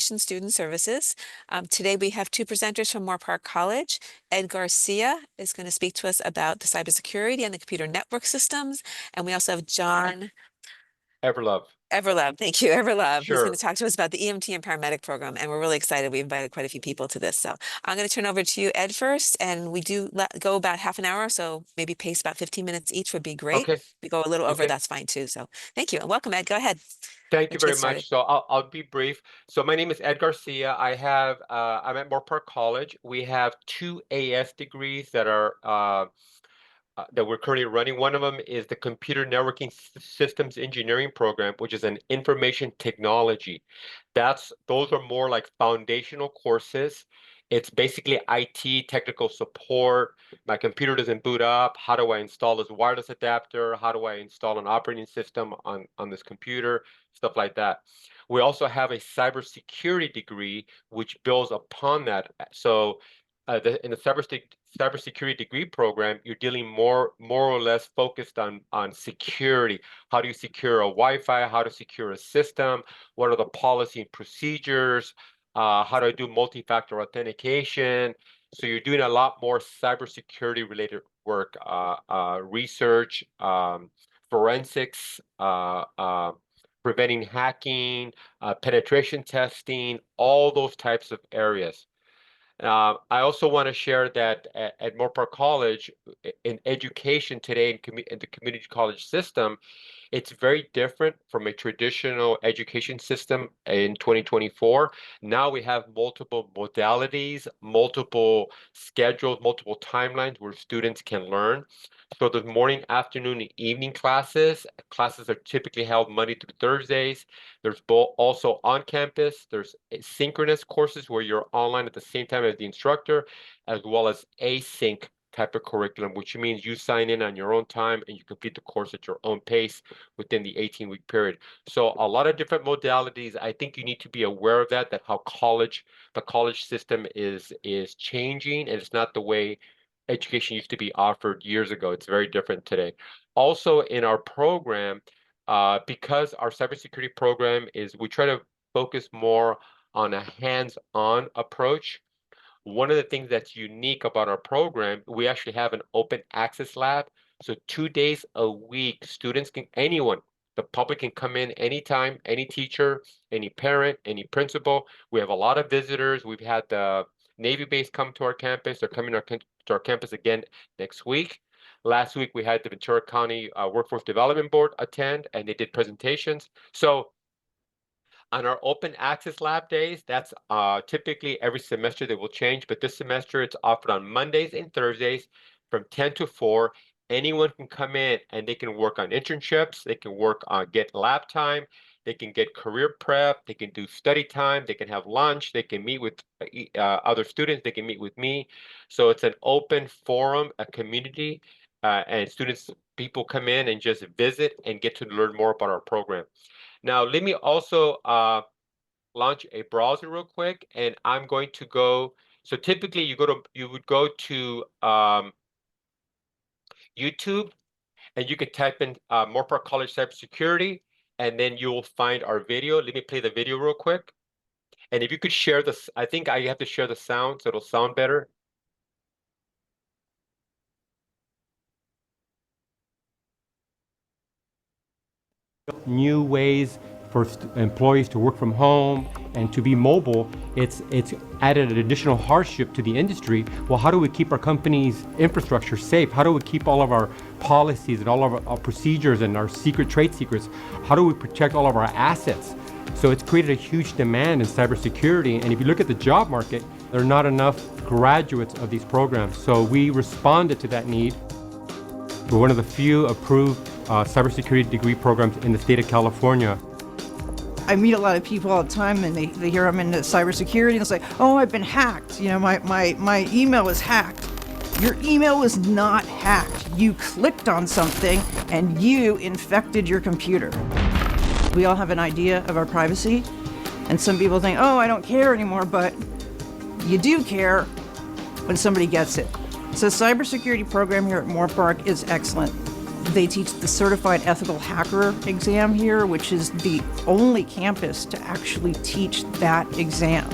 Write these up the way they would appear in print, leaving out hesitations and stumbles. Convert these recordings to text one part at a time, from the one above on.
Student Services. Today we have two presenters from Moorpark College. Ed Garcia is going to speak to us about the cybersecurity and the computer network systems. And we also have John Everlove. Everlove, thank you, Everlove, who's going to Sure. talk to us about the EMT and paramedic program. And we're really excited. We invited quite a few people to this. So I'm going to turn over to you, Ed, first. And we do go about half an hour, so maybe pace about 15 minutes each would be great. Okay. If we go a little over, Okay. that's fine too. So thank you and welcome, Ed. Go ahead. Thank you Let's get very started. much. So I'll be brief. So my name is Ed Garcia. I'm at Moorpark College. We have two AS degrees that we're currently running. One of them is the Computer Networking Systems Engineering program, which is an information technology. Those are more like foundational courses. It's basically IT technical support. My computer doesn't boot up. How do I install this wireless adapter? How do I install an operating system on this computer? Stuff like that. We also have a cybersecurity degree, which builds upon that. So in the cybersecurity degree program, you're dealing more or less focused on security. How do you secure a Wi-Fi? How to secure a system? What are the policy and procedures? How do I do multi-factor authentication? So you're doing a lot more cybersecurity related work, research, forensics, preventing hacking, penetration testing, all those types of areas. I also want to share that at Moorpark College, in education today in the community college system, it's very different from a traditional education system in 2024. Now we have multiple modalities, multiple schedules, multiple timelines where students can learn. So the morning, afternoon, and evening classes. Classes are typically held Monday through Thursdays. There's also on campus. There's synchronous courses where you're online at the same time as the instructor, as well as async type of curriculum, which means you sign in on your own time and you complete the course at your own pace within the 18-week period. So a lot of different modalities. I think you need to be aware of that how the college system is changing, and it's not the way education used to be offered years ago. It's very different today. Also in our program, because our cybersecurity program we try to focus more on a hands-on approach. One of the things that's unique about our program, we actually have an open access lab. So 2 days a week, anyone, the public can come in anytime, any teacher, any parent, any principal. We have a lot of visitors. We've had the Navy base come to our campus. They're coming to our campus again next week. Last week, we had the Ventura County Workforce Development Board attend, and they did presentations. So on our open access lab days, that's typically every semester that will change, but this semester it's offered on Mondays and Thursdays from 10 to 4. Anyone can come in and they can work on internships, they can work on get lab time, they can get career prep, they can do study time, they can have lunch, they can meet with other students, they can meet with me. So it's an open forum, a community, and people come in and just visit and get to learn more about our program. Now, let me also launch a browser real quick, and I'm going to go. So typically, you would go to YouTube, and you could type in Moorpark College Cybersecurity, and then you will find our video. Let me play the video real quick. And if you could share this, I think I have to share the sound so it'll sound better. New ways for employees to work from home and to be mobile, it's added an additional hardship to the industry. Well, how do we keep our company's infrastructure safe? How do we keep all of our policies and all of our procedures and our trade secrets? How do we protect all of our assets? So it's created a huge demand in cybersecurity. And if you look at the job market, there are not enough graduates of these programs. So we responded to that need. We're one of the few approved cybersecurity degree programs in the state of California. I meet a lot of people all the time, and they hear I'm into cybersecurity, and it's like, oh, I've been hacked. You know, my email was hacked. Your email was not hacked. You clicked on something, and you infected your computer. We all have an idea of our privacy, and some people think, oh, I don't care anymore, but you do care when somebody gets it. So cybersecurity program here at Moorpark is excellent. They teach the Certified Ethical Hacker exam here, which is the only campus to actually teach that exam.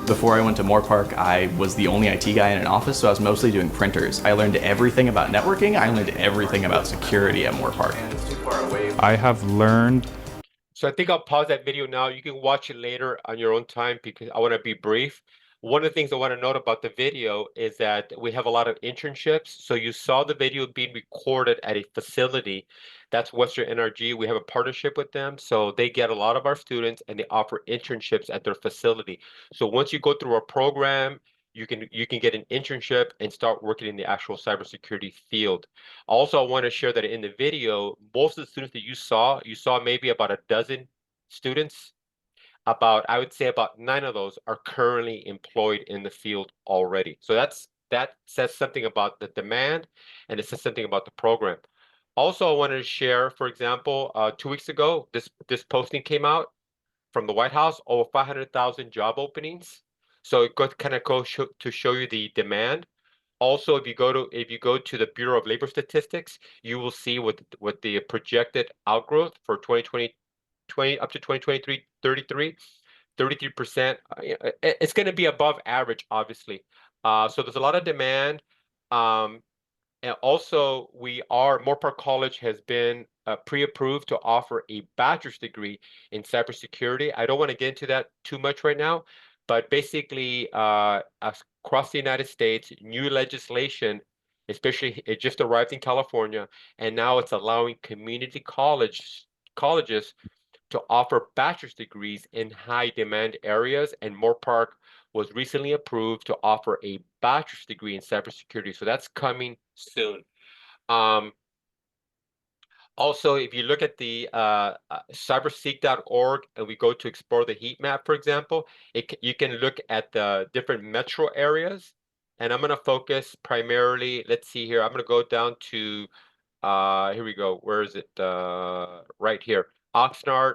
Before I went to Moorpark, I was the only IT guy in an office, so I was mostly doing printers. I learned everything about networking. I learned everything about security at Moorpark. I have learned. So I think I'll pause that video now. You can watch it later on your own time because I want to be brief. One of the things I want to note about the video is that we have a lot of internships. So you saw the video being recorded at a facility. That's Western NRG. We have a partnership with them. So they get a lot of our students and they offer internships at their facility. So once you go through our program, you can get an internship and start working in the actual cybersecurity field. Also, I want to share that in the video, most of the students that you saw maybe about a dozen students. I would say about 9 of those are currently employed in the field already. So that says something about the demand, and it says something about the program. Also, I wanted to share, for example, 2 weeks ago, this posting came out from the White House, over 500,000 job openings. So it kind of goes to show you the demand. Also, if you go to the Bureau of Labor Statistics, you will see what the projected outgrowth for 2020 up to 2023, 33%. It's going to be above average, obviously. So there's a lot of demand. And also, Moorpark College has been pre-approved to offer a bachelor's degree in cybersecurity. I don't want to get into that too much right now, but basically, across the United States, new legislation, especially it just arrived in California, and now it's allowing community colleges to offer bachelor's degrees in high demand areas, and Moorpark was recently approved to offer a bachelor's degree in cybersecurity. So that's coming soon. Also, if you look at the cyberseek.org and we go to explore the heat map, for example, you can look at the different metro areas. And I'm going to focus primarily, let's see here, I'm going to go down to, here we go, where is it? Right here, Oxnard,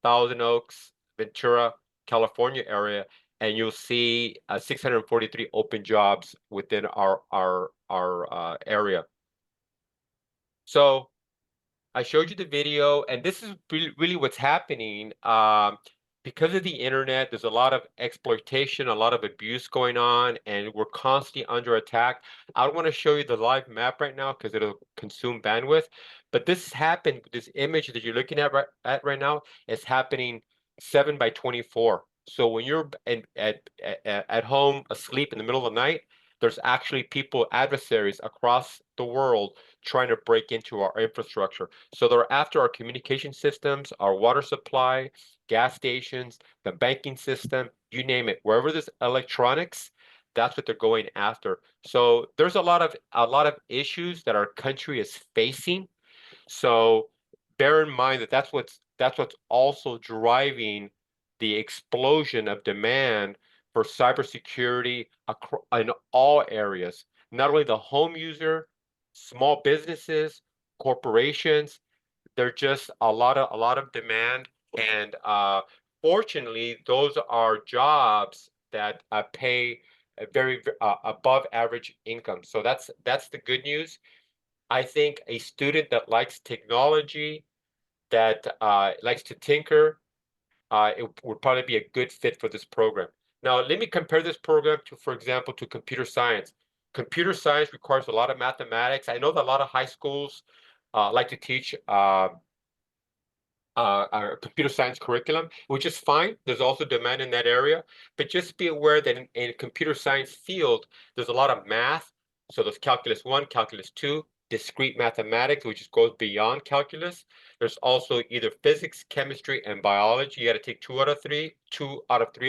Thousand Oaks, Ventura, California area, and you'll see 643 open jobs within our area. So I showed you the video, and this is really what's happening. Because of the internet, there's a lot of exploitation, a lot of abuse going on, and we're constantly under attack. I don't want to show you the live map right now because it'll consume bandwidth. But this happened, this image that you're looking at right now is happening 7/24. So when you're at home asleep in the middle of the night, there's actually people, adversaries across the world trying to break into our infrastructure. So they're after our communication systems, our water supply, gas stations, the banking system, you name it. Wherever there's electronics, that's what they're going after. So there's a lot of issues that our country is facing. So bear in mind that that's what's also driving the explosion of demand for cybersecurity in all areas, not only the home user, small businesses, corporations. There's just a lot of demand, and fortunately, those are jobs that pay a very above average income. So that's the good news. I think a student that likes technology, that likes to tinker, it would probably be a good fit for this program. Now, let me compare this program to, for example, to computer science. Computer science requires a lot of mathematics. I know that a lot of high schools like to teach our computer science curriculum, which is fine. There's also demand in that area, but just be aware that in computer science field, there's a lot of math. So there's calculus 1, calculus 2, discrete mathematics, which goes beyond calculus. There's also either physics, chemistry, and biology. You got to take 2 out of 3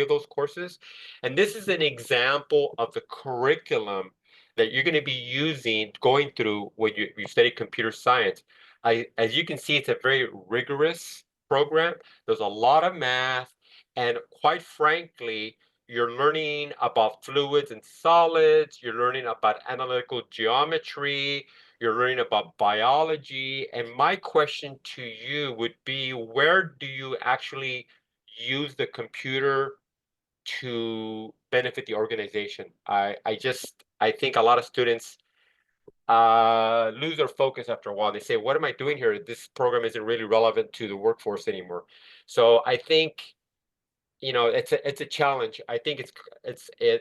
of those courses. And this is an example of the curriculum that you're going to be going through when you study computer science. As you can see, it's a very rigorous program. There's a lot of math, and quite frankly, you're learning about fluids and solids, you're learning about analytical geometry, you're learning about biology. And my question to you would be, where do you actually use the computer to benefit the organization? I think a lot of students lose their focus after a while. They say, what am I doing here? This program isn't really relevant to the workforce anymore. So I think, it's a challenge. I think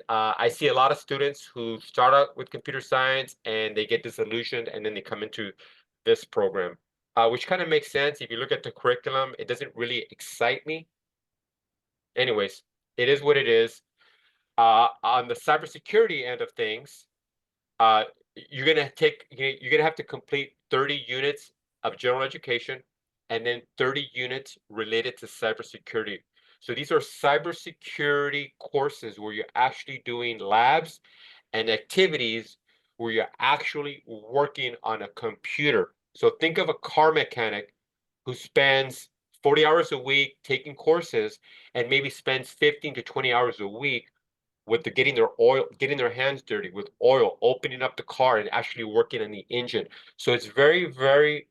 I see a lot of students who start out with computer science and they get disillusioned and then they come into this program, which kind of makes sense. If you look at the curriculum, it doesn't really excite me. Anyways, it is what it is. On the cybersecurity end of things, uh, you're gonna have to complete 30 units of general education and then 30 units related to cybersecurity. So these are cybersecurity courses where you're actually doing labs and activities where you're actually working on a computer. So think of a car mechanic who spends 40 hours a week taking courses and maybe spends 15 to 20 hours a week with getting their hands dirty with oil, opening up the car and actually working on the engine. So it's very, very,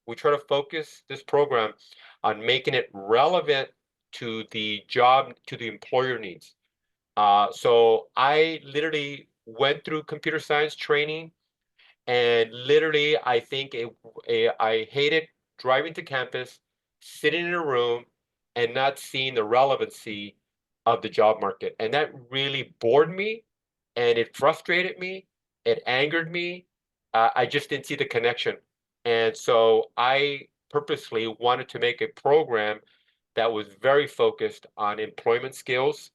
we try to focus this program on making it relevant to the job, to the employer needs. So I literally went through computer science training, and literally I think I hated driving to campus, sitting in a room, and not seeing the relevancy of the job market. And that really bored me, and it frustrated me, it angered me. I just didn't see the connection. And so I purposely wanted to make a program that was very focused on employment skills,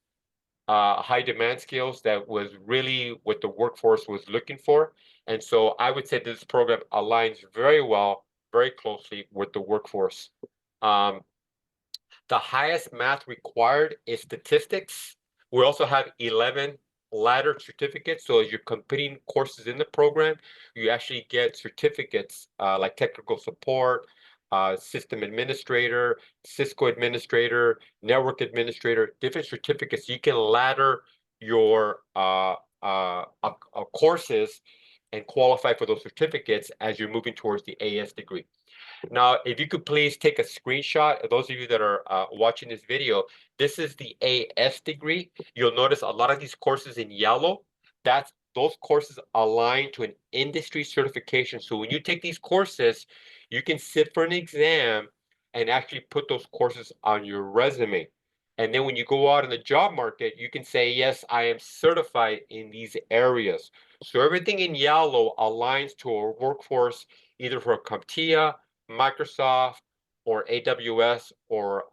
high demand skills, that was really what the workforce was looking for. And so I would say this program aligns very well, very closely with the workforce. Um, the highest math required is statistics. We also have 11 ladder certificates. So as you're completing courses in the program, you actually get certificates like technical support, system administrator, Cisco administrator, network administrator, different certificates. You can ladder your courses and qualify for those certificates as you're moving towards the AS degree. Now, if you could please take a screenshot, those of you that are watching this video, this is the AS degree. You'll notice a lot of these courses in yellow, those courses align to an industry certification. So when you take these courses, you can sit for an exam and actually put those courses on your resume. And then when you go out in the job market, you can say, yes, I am certified in these areas. So everything in yellow aligns to a workforce, either for CompTIA, Microsoft, or AWS, or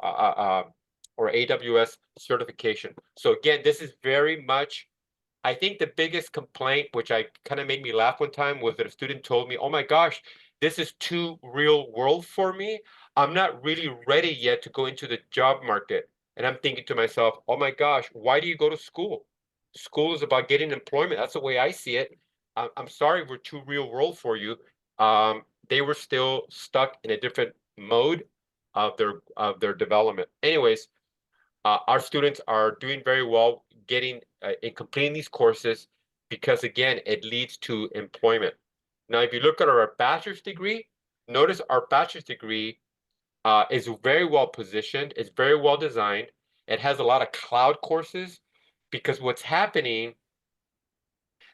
AWS certification. So again, this is very much, I think the biggest complaint, which I kind of made me laugh one time, was that a student told me, oh my gosh, this is too real world for me. I'm not really ready yet to go into the job market. And I'm thinking to myself, oh my gosh, why do you go to school? School is about getting employment. That's the way I see it. I'm sorry, we're too real world for you. They were still stuck in a different mode of their development. Anyways, our students are doing very well getting in completing these courses because again, it leads to employment. Now, if you look at our bachelor's degree, notice our bachelor's degree is very well positioned. It's very well designed. It has a lot of cloud courses because what's happening,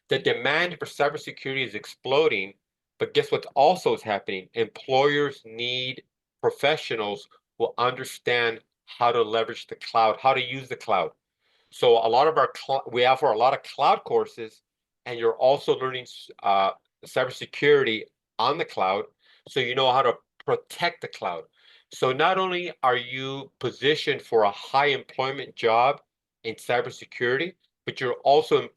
the demand for cybersecurity is exploding, but guess what also is happening? Employers need professionals who understand how to leverage the cloud, how to use the cloud. So a lot of we offer a lot of cloud courses, and you're also learning cybersecurity on the cloud, so you know how to protect the cloud. So not only are you positioned for a high employment job in cybersecurity, but you're also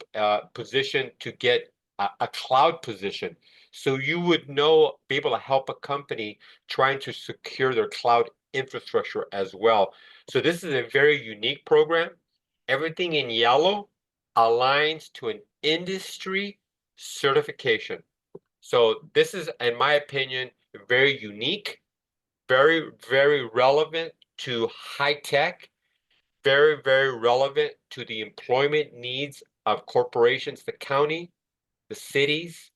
positioned to get a cloud position. So you would be able to help a company trying to secure their cloud infrastructure as well. So this is a very unique program. Everything in yellow aligns to an industry certification. So this is, in my opinion, very unique, very, very relevant to high tech, very, very relevant to the employment needs of corporations, the county, the cities,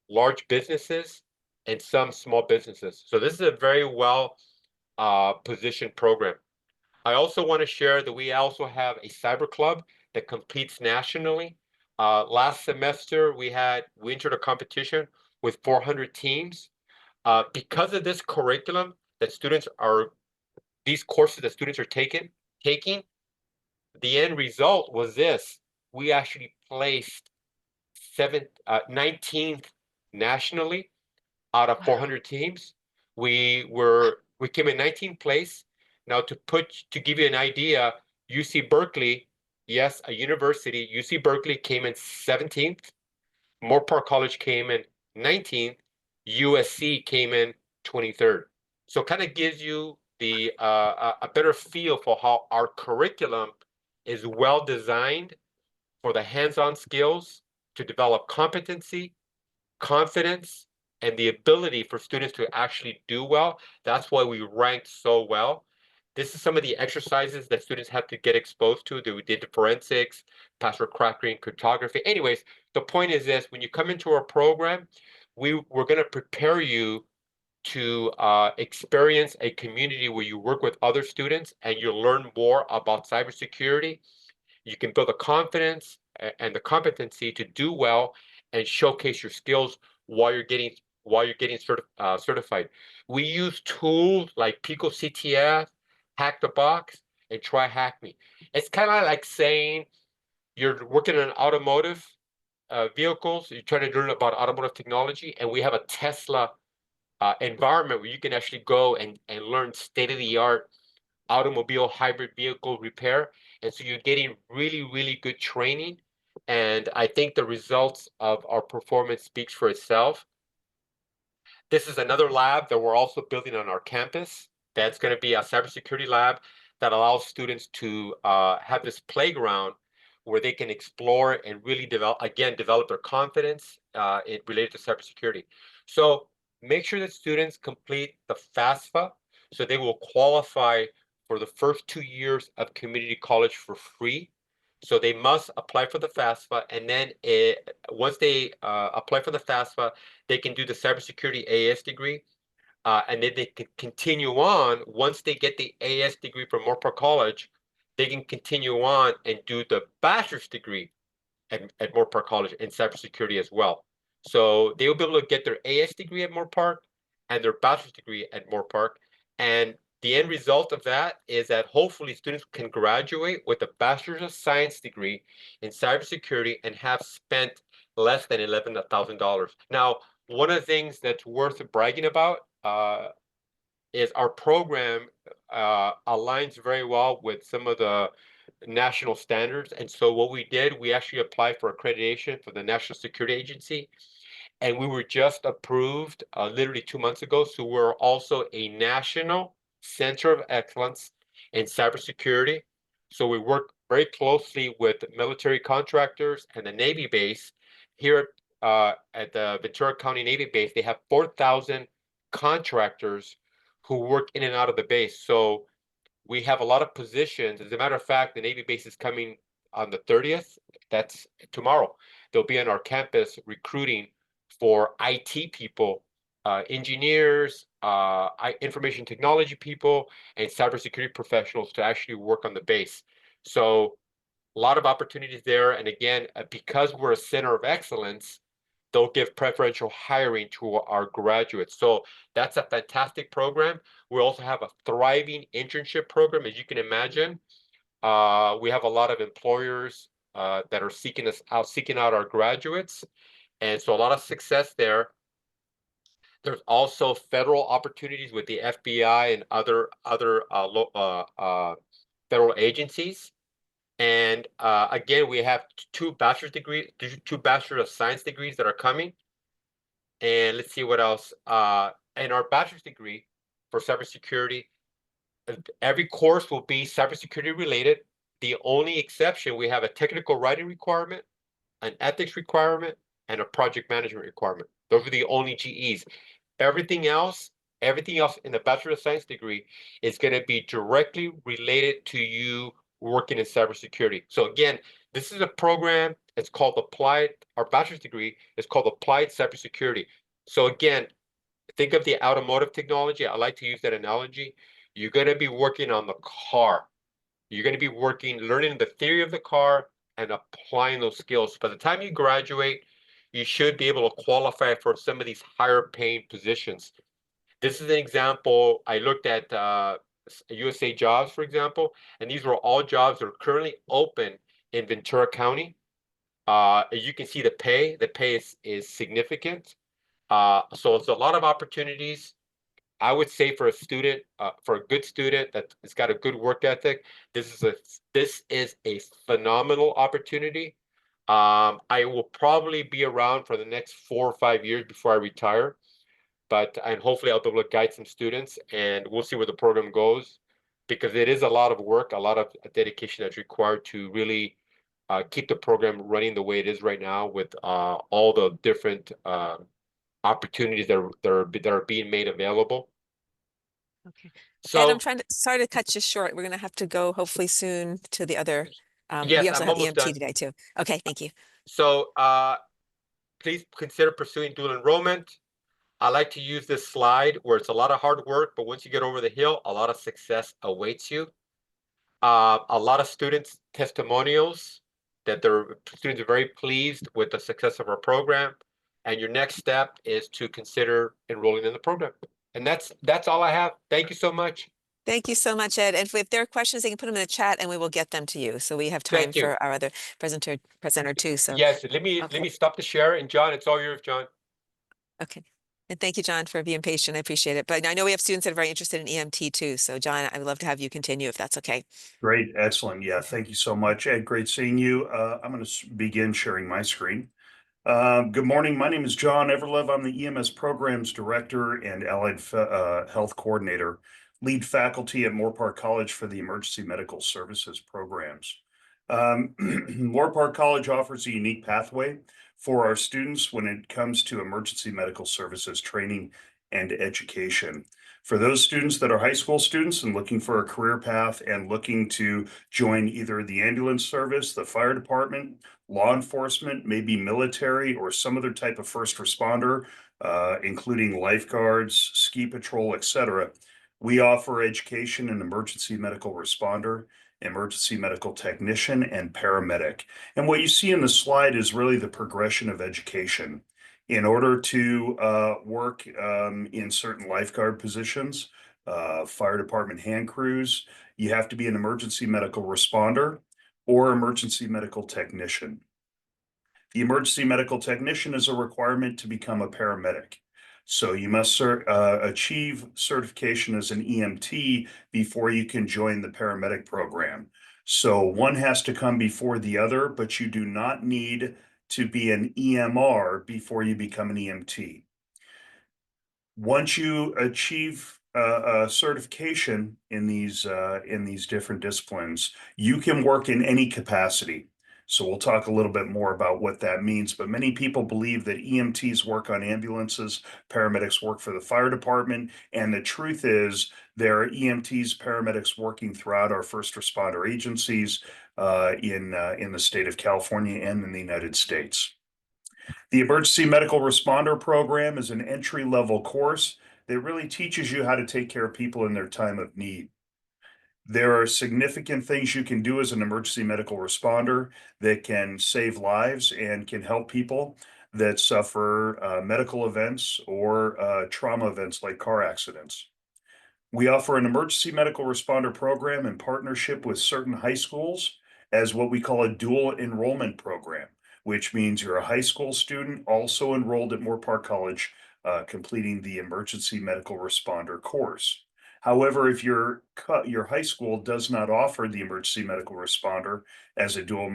large businesses, and some small businesses. So this is a very well positioned program. I also want to share that we also have a cyber club that competes nationally. Last semester, we entered a competition with 400 teams. Because of this curriculum that these courses that students are taking, the end result was this. We actually placed 19th nationally out of 400 teams. We came in 19th place. Now to give you an idea, UC Berkeley, yes, a university, UC Berkeley came in 17th. Moorpark College came in 19th. USC came in 23rd. So kind of gives you a better feel for how our curriculum is well designed for the hands-on skills to develop competency, confidence, and the ability for students to actually do well. That's why we ranked so well. This is some of the exercises that students have to get exposed to. We did the forensics, password cracking, cryptography. Anyways, the point is this: when you come into our program, we're going to prepare you to experience a community where you work with other students and you learn more about cybersecurity. You can build the confidence and the competency to do well and showcase your skills while you're getting certified. We use tools like Pico CTF, Hack the Box, and Try Hack Me. It's kind of like saying you're working on automotive vehicles, you're trying to learn about automotive technology, and we have a Tesla environment where you can actually go and learn state-of-the-art automobile hybrid vehicle repair. And so you're getting really, really good training. And I think the results of our performance speaks for itself. This is another lab that we're also building on our campus. That's going to be a cybersecurity lab that allows students to have this playground where they can explore and really develop their confidence related to cybersecurity. So make sure that students complete the FAFSA so they will qualify for the first 2 years of community college for free. So they must apply for the FAFSA, and then once they apply for the FAFSA, they can do the cybersecurity AS degree, and then they can continue on. Once they get the AS degree from Moorpark College, they can continue on and do the bachelor's degree at Moorpark College in cybersecurity as well. So they will be able to get their AS degree at Moorpark and their bachelor's degree at Moorpark. And the end result of that is that hopefully students can graduate with a Bachelor's of Science degree in cybersecurity and have spent less than $11,000. Now, one of the things that's worth bragging about is our program aligns very well with some of the national standards. And so what we did, we actually applied for accreditation for the National Security Agency. And we were just approved literally 2 months ago. So we're also a national center of excellence in cybersecurity. So we work very closely with military contractors and the Navy base. Here at the Ventura County Navy base, they have 4,000 contractors who work in and out of the base. So we have a lot of positions. As a matter of fact, the Navy base is coming on the 30th. That's tomorrow. They'll be on our campus recruiting for IT people, engineers, information technology people, and cybersecurity professionals to actually work on the base. So a lot of opportunities there. And again, because we're a center of excellence, they'll give preferential hiring to our graduates. So that's a fantastic program. We also have a thriving internship program, as you can imagine. We have a lot of employers that are seeking out our graduates. And so a lot of success there. There's also federal opportunities with the FBI and other federal agencies. And again, we have two Bachelor of Science degrees that are coming. And let's see what else. And our bachelor's degree for cybersecurity, every course will be cybersecurity related. The only exception, we have a technical writing requirement, an ethics requirement, and a project management requirement. Those are the only GEs. Everything else in the Bachelor of Science degree is going to be directly related to you working in cybersecurity. So again, this is a program. It's called Applied. Our bachelor's degree is called Applied Cybersecurity. So again, think of the automotive technology. I like to use that analogy. You're going to be working on the car. You're going to be learning the theory of the car and applying those skills. By the time you graduate, you should be able to qualify for some of these higher paying positions. This is an example. I looked at USA Jobs, for example, and these were all jobs that are currently open in Ventura County. As you can see, the pay is significant. So it's a lot of opportunities. I would say for a student, for a good student that has got a good work ethic, this is a phenomenal opportunity. I will probably be around for the next 4 or 5 years before I retire, and hopefully I'll be able to guide some students, and we'll see where the program goes, because it is a lot of work, a lot of dedication that's required to really keep the program running the way it is right now, with all the different opportunities that are being made available. Okay. Ed, So sorry to cut you short. We're going to have to go hopefully soon to the other. We yes, also I'm have almost EMT done. today too. Okay, thank you. So please consider pursuing dual enrollment. I like to use this slide where it's a lot of hard work, but once you get over the hill, a lot of success awaits you. A lot of students' testimonials that their students are very pleased with the success of our program. And your next step is to consider enrolling in the program. And that's all I have. Thank you so much. Thank you so much, Ed. And if there are questions, they can put them in the chat and we will get them to you. So we have time Thank you. for our other presenter too. So, Yes, let okay. me stop the share. And John, it's all yours, John. Okay. And thank you, John, for being patient. I appreciate it. But I know we have students that are very interested in EMT too. So John, I would love to have you continue if that's okay. Great, excellent. Yeah, thank you so much, Ed. Great seeing you. I'm going to begin sharing my screen. Good morning. My name is John Everlove. I'm the EMS Programs Director and Allied Health Coordinator, lead faculty at Moorpark College for the Emergency Medical Services programs. Moorpark College offers a unique pathway for our students when it comes to emergency medical services training and education. For those students that are high school students and looking for a career path and looking to join either the ambulance service, the fire department, law enforcement, maybe military, or some other type of first responder, including lifeguards, ski patrol, etc., we offer education in emergency medical responder, emergency medical technician, and paramedic. And what you see in the slide is really the progression of education. In order to work in certain lifeguard positions, fire department hand crews, you have to be an emergency medical responder or emergency medical technician. The emergency medical technician is a requirement to become a paramedic. So you must achieve certification as an EMT before you can join the paramedic program. So one has to come before the other, but you do not need to be an EMR before you become an EMT. Once you achieve a certification in these different disciplines, you can work in any capacity. So we'll talk a little bit more about what that means, but many people believe that EMTs work on ambulances, paramedics work for the fire department, and the truth is there are EMTs, paramedics working throughout our first responder agencies in the state of California and in the United States. The Emergency Medical Responder Program is an entry-level course that really teaches you how to take care of people in their time of need. There are significant things you can do as an emergency medical responder that can save lives and can help people that suffer medical events or trauma events like car accidents. We offer an emergency medical responder program in partnership with certain high schools as what we call a dual enrollment program, which means you're a high school student also enrolled at Moorpark College, completing the emergency medical responder course. However, if your high school does not offer the emergency medical responder as a dual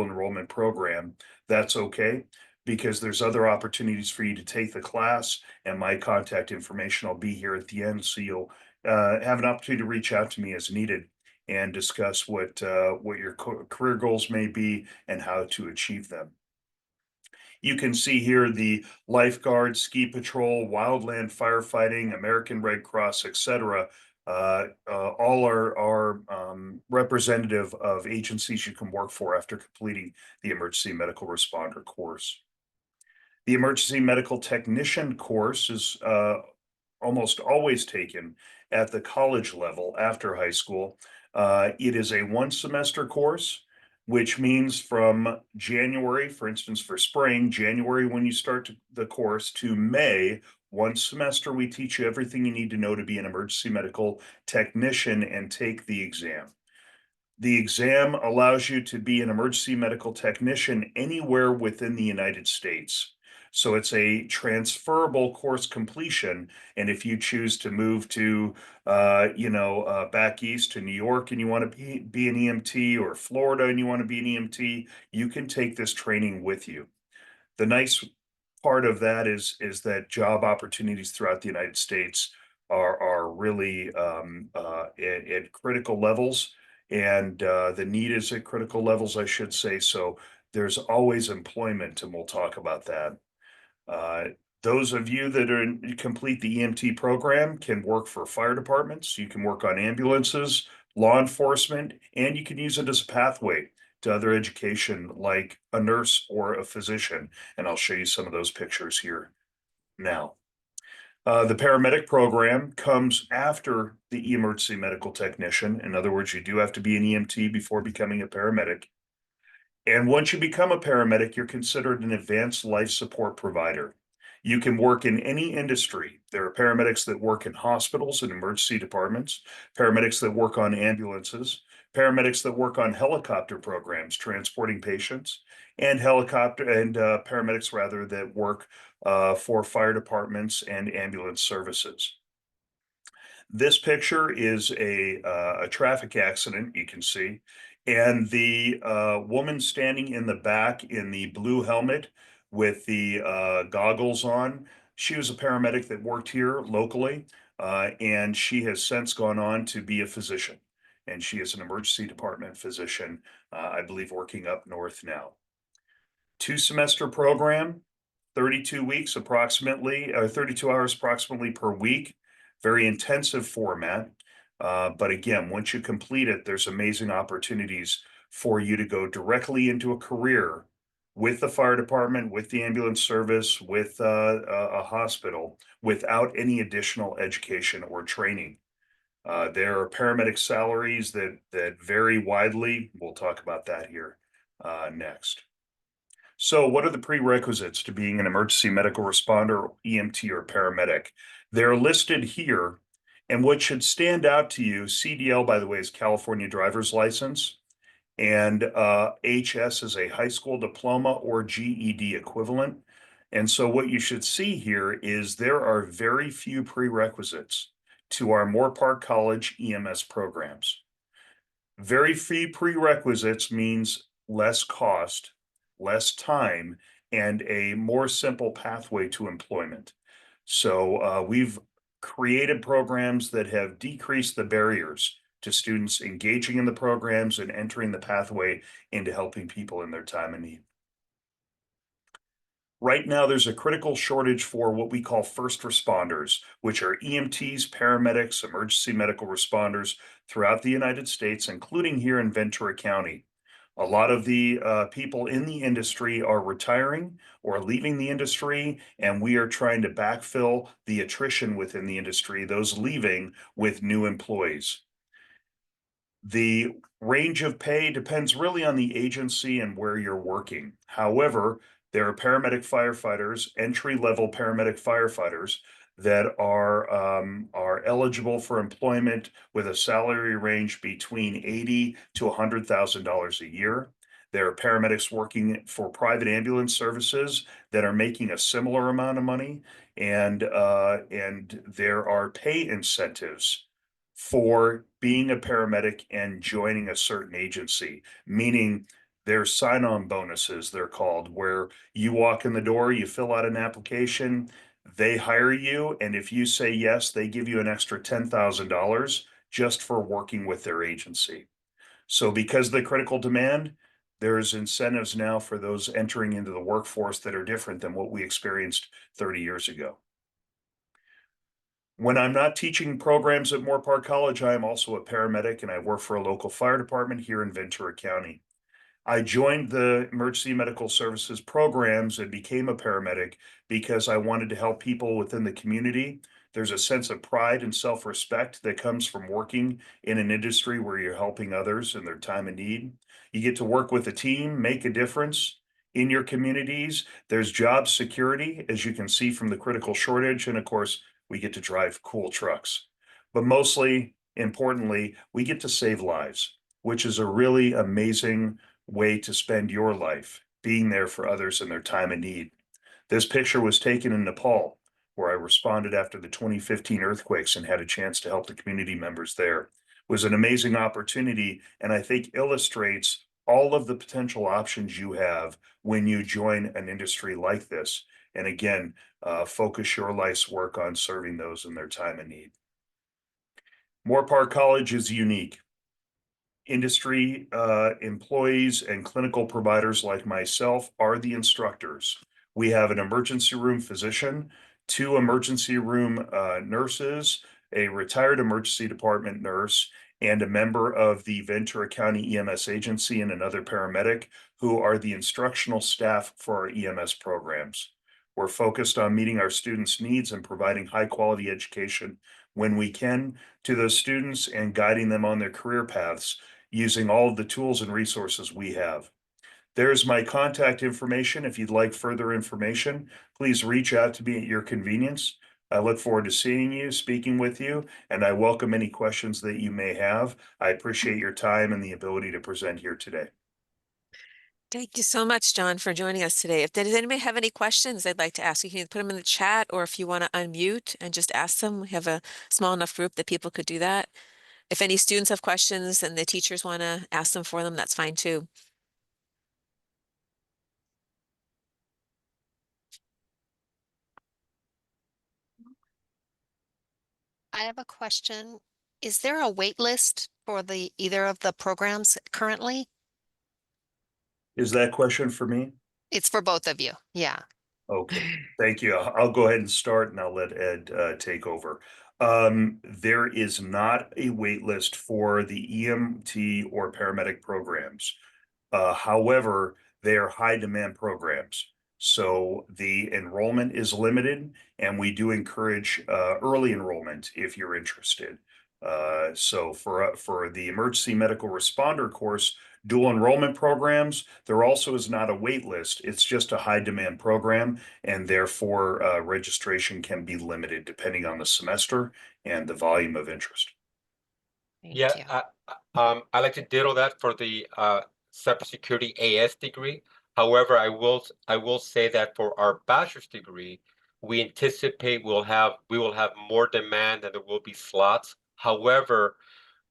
enrollment program, that's okay, because there's other opportunities for you to take the class, and my contact information will be here at the end, so you'll have an opportunity to reach out to me as needed and discuss what your career goals may be and how to achieve them. You can see here the lifeguard, ski patrol, wildland firefighting, American Red Cross, etc. All are representative of agencies you can work for after completing the emergency medical responder course. The emergency medical technician course is almost always taken at the college level after high school. It is a 1-semester course. which means from January, for instance, for spring, January when you start the course, to May, one semester, we teach you everything you need to know to be an emergency medical technician and take the exam. The exam allows you to be an emergency medical technician anywhere within the United States. So it's a transferable course completion. And if you choose to move to, back east to New York and you want to be an EMT, or Florida and you want to be an EMT, you can take this training with you. The nice part of that is that job opportunities throughout the United States are really at critical levels, and the need is at critical levels, I should say. So there's always employment, and we'll talk about that. Uh, those of you that complete the EMT program can work for fire departments. You can work on ambulances, law enforcement, and you can use it as a pathway to other education like a nurse or a physician. And I'll show you some of those pictures here now. The paramedic program comes after the emergency medical technician. In other words, you do have to be an EMT before becoming a paramedic. And once you become a paramedic, you're considered an advanced life support provider. You can work in any industry. There are paramedics that work in hospitals and emergency departments, paramedics that work on ambulances, paramedics that work on helicopter programs transporting patients, and paramedics rather that work for fire departments and ambulance services. This picture is a traffic accident, you can see, and the woman standing in the back in the blue helmet with the goggles on, she was a paramedic that worked here locally, and she has since gone on to be a physician. And she is an emergency department physician, I believe, working up north now. 2-semester program, 32 weeks approximately, 32 hours approximately per week. Very intensive format. But again, once you complete it, there's amazing opportunities for you to go directly into a career with the fire department, with the ambulance service, with a hospital, without any additional education or training. There are paramedic salaries that vary widely. We'll talk about that here next. So what are the prerequisites to being an emergency medical responder, EMT, or paramedic? They're listed here. And what should stand out to you, CDL, by the way, is California driver's license. And HS is a high school diploma or GED equivalent. And so what you should see here is there are very few prerequisites to our Moorpark College EMS programs. Very few prerequisites means less cost, less time, and a more simple pathway to employment. So we've created programs that have decreased the barriers to students engaging in the programs and entering the pathway into helping people in their time of need. Right now, there's a critical shortage for what we call first responders, which are EMTs, paramedics, emergency medical responders throughout the United States, including here in Ventura County. A lot of the people in the industry are retiring or leaving the industry, and we are trying to backfill the attrition within the industry, those leaving, with new employees. The range of pay depends really on the agency and where you're working. However, there are paramedic firefighters, entry-level paramedic firefighters that are eligible for employment with a salary range between $80,000 to $100,000 a year. There are paramedics working for private ambulance services that are making a similar amount of money, and there are pay incentives for being a paramedic and joining a certain agency, meaning there's sign-on bonuses, they're called, where you walk in the door, you fill out an application, they hire you, and if you say yes, they give you an extra $10,000 just for working with their agency. So because of the critical demand, there's incentives now for those entering into the workforce that are different than what we experienced 30 years ago. When I'm not teaching programs at Moorpark College, I am also a paramedic and I work for a local fire department here in Ventura County. I joined the emergency medical services programs and became a paramedic because I wanted to help people within the community There's a sense of pride and self-respect that comes from working in an industry where you're helping others in their time of need. You get to work with a team, make a difference in your communities. There's job security, as you can see from the critical shortage. And of course, we get to drive cool trucks. But mostly importantly, we get to save lives, which is a really amazing way to spend your life, being there for others in their time of need. This picture was taken in Nepal, where I responded after the 2015 earthquakes and had a chance to help the community members there. It was an amazing opportunity, and I think illustrates all of the potential options you have when you join an industry like this. And again, focus your life's work on serving those in their time of need. Moorpark College is unique. Industry employees and clinical providers like myself are the instructors. We have an emergency room physician, two emergency room nurses, a retired emergency department nurse, and a member of the Ventura County EMS agency and another paramedic who are the instructional staff for our EMS programs. We're focused on meeting our students' needs and providing high quality education when we can to those students and guiding them on their career paths using all of the tools and resources we have. There's my contact information. If you'd like further information, please reach out to me at your convenience. I look forward to seeing you, speaking with you, and I welcome any questions that you may have. I appreciate your time and the ability to present here today. Thank you so much, John, for joining us today. If does anybody have any questions they'd like to ask, you can either put them in the chat, or if you want to unmute and just ask them, we have a small enough group that people could do that. If any students have questions and the teachers want to ask them for them, that's fine too. I have a question. Is there a wait list for either of the programs currently? Is that question for me? It's for both of you. Yeah. Okay, thank you. I'll go ahead and start and I'll let Ed take over. There is not a wait list for the EMT or paramedic programs. However, they are high demand programs. So the enrollment is limited, and we do encourage early enrollment if you're interested. So for the emergency medical responder course, dual enrollment programs, there also is not a wait list. It's just a high demand program, and therefore registration can be limited depending on the semester and the volume of interest. Thank you. I like to ditto that for the cybersecurity AS degree. However, I will say that for our bachelor's degree, we anticipate we will have more demand than there will be slots. However,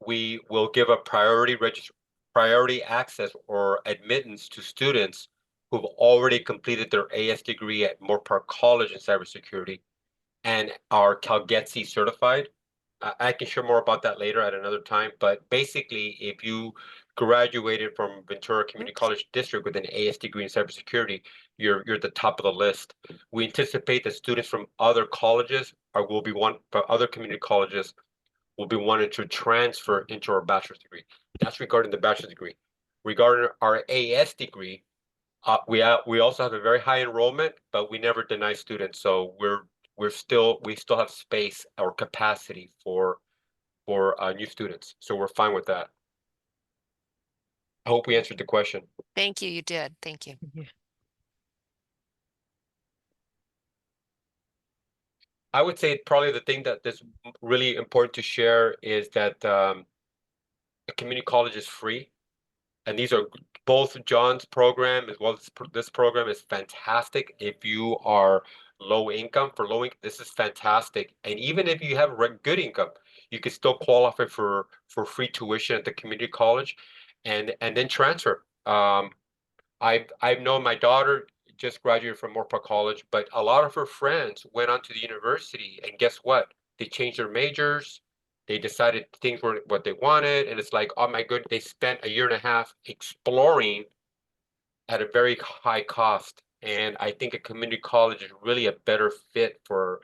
we will give a priority access or admittance to students who've already completed their AS degree at Moorpark College in cybersecurity and are CalGETC certified. I can share more about that later at another time, but basically, if you graduated from Ventura Community College District with an AS degree in cybersecurity, you're at the top of the list. We anticipate that students from other colleges other community colleges will be wanting to transfer into our bachelor's degree. That's regarding the bachelor's degree. Regarding our AS degree, we also have a very high enrollment, but we never deny students. So we still have space or capacity for new students. So we're fine with that. I hope we answered the question. Thank you. You did. Thank you. I would say probably the thing that is really important to share is that the community college is free. And these are both John's program as well as this program is fantastic. If you are low income, this is fantastic. And even if you have good income, you can still qualify for free tuition at the community college and then transfer. I've known my daughter just graduated from Moorpark College, but a lot of her friends went on to the university, and guess what? They changed their majors. They decided things weren't what they wanted, and it's like, oh my goodness, they spent a year and a half exploring at a very high cost. And I think a community college is really a better fit for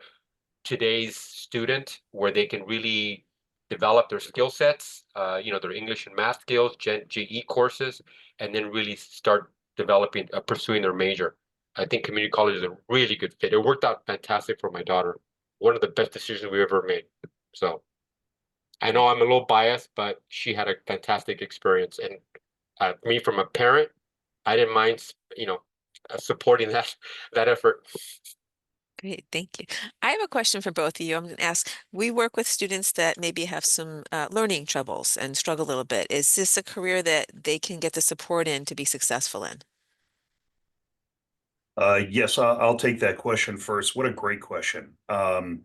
today's student, where they can really develop their skill sets, their English and math skills, GE courses, and then really start pursuing their major. I think community college is a really good fit. It worked out fantastic for my daughter. one of the best decisions we ever made. So I know I'm a little biased, but she had a fantastic experience. And me, from a parent, I didn't mind, supporting that effort. Great, thank you. I have a question for both of you. I'm going to ask, we work with students that maybe have some learning troubles and struggle a little bit. Is this a career that they can get the support in to be successful in? Yes, I'll take that question first. What a great question. The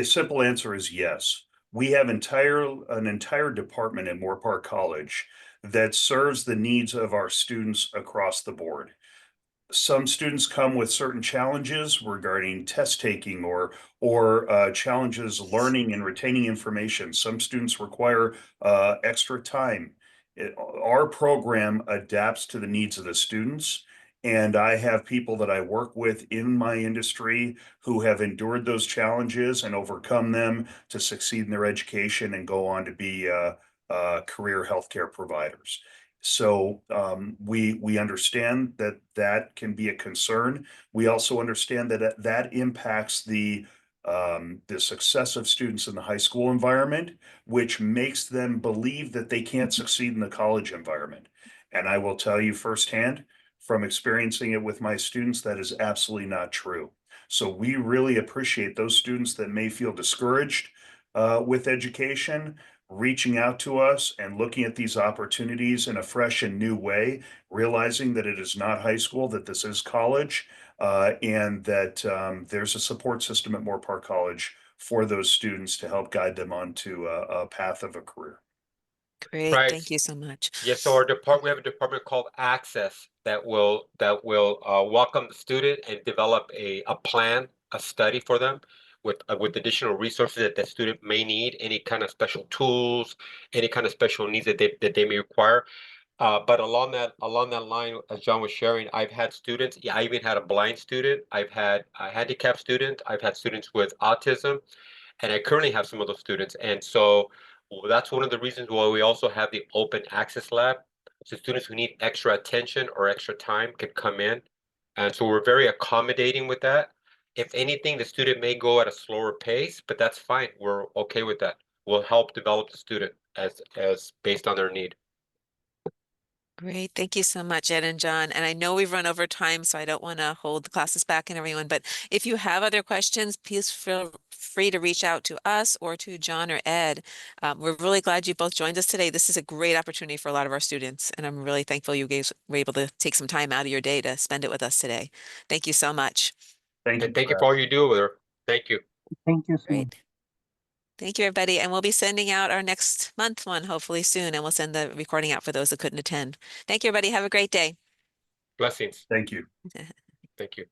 simple answer is yes. We have an entire department at Moorpark College that serves the needs of our students across the board. Some students come with certain challenges regarding test taking or challenges learning and retaining information. Some students require extra time. Our program adapts to the needs of the students. And I have people that I work with in my industry who have endured those challenges and overcome them to succeed in their education and go on to be career healthcare providers. So we understand that that can be a concern. We also understand that that impacts the success of students in the high school environment, which makes them believe that they can't succeed in the college environment. And I will tell you firsthand, from experiencing it with my students, that is absolutely not true. So we really appreciate those students that may feel discouraged with education reaching out to us and looking at these opportunities in a fresh and new way, realizing that it is not high school, that this is college, and that there's a support system at Moorpark College for those students to help guide them onto a path of a career. Great, Right. thank you so much. Yes, so we have a department called Access that will welcome the student and develop a plan, a study for them with additional resources that the student may need, any kind of special tools, any kind of special needs that they may require. But along that line, as John was sharing, I've had students. Yeah, I even had a blind student. I've had a handicapped student. I've had students with autism, and I currently have some of those students. And so that's one of the reasons why we also have the open access lab. So students who need extra attention or extra time can come in. And so we're very accommodating with that. If anything, the student may go at a slower pace, but that's fine. We're okay with that. We'll help develop the student as based on their need. Great. Thank you so much, Ed and John. And I know we've run over time, so I don't want to hold the classes back and everyone. But if you have other questions, please feel free to reach out to us or to John or Ed. We're really glad you both joined us today. This is a great opportunity for a lot of our students, and I'm really thankful you guys were able to take some time out of your day to spend it with us today. Thank you so much. Thank you. And thank you for all you do with her. Thank you. Thank you so much. Great. Thank you, everybody. And we'll be sending out our next month one hopefully soon, and we'll send the recording out for those that couldn't attend. Thank you, everybody. Have a great day. Blessings. Thank you. Thank you.